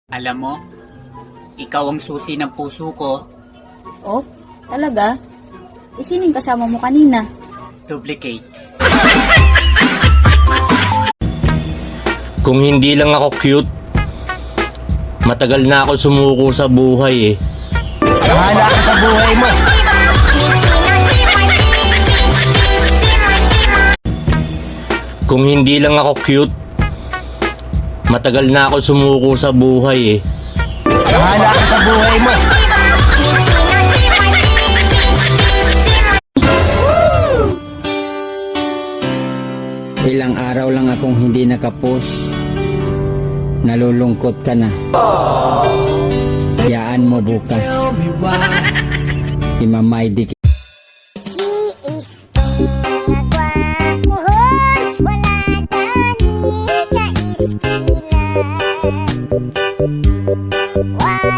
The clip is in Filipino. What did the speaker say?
Alam mo, ikaw ang susi ng puso ko. Oh, talaga? Sining kasama mo kanina? Duplicate. Kung hindi lang ako cute, matagal na ako sumuko sa buhay eh. Bahala ka sa buhay mo. Kung hindi lang ako cute, matagal na ako sumuko sa buhay eh. Bahala ka sa buhay mo. Ilang araw lang akong hindi nakapost. Nalulungkot ka na. Yaan mo bukas. Imamaydi kita. Si Istong nagwapuhon, wala tani kaiskilan. Wala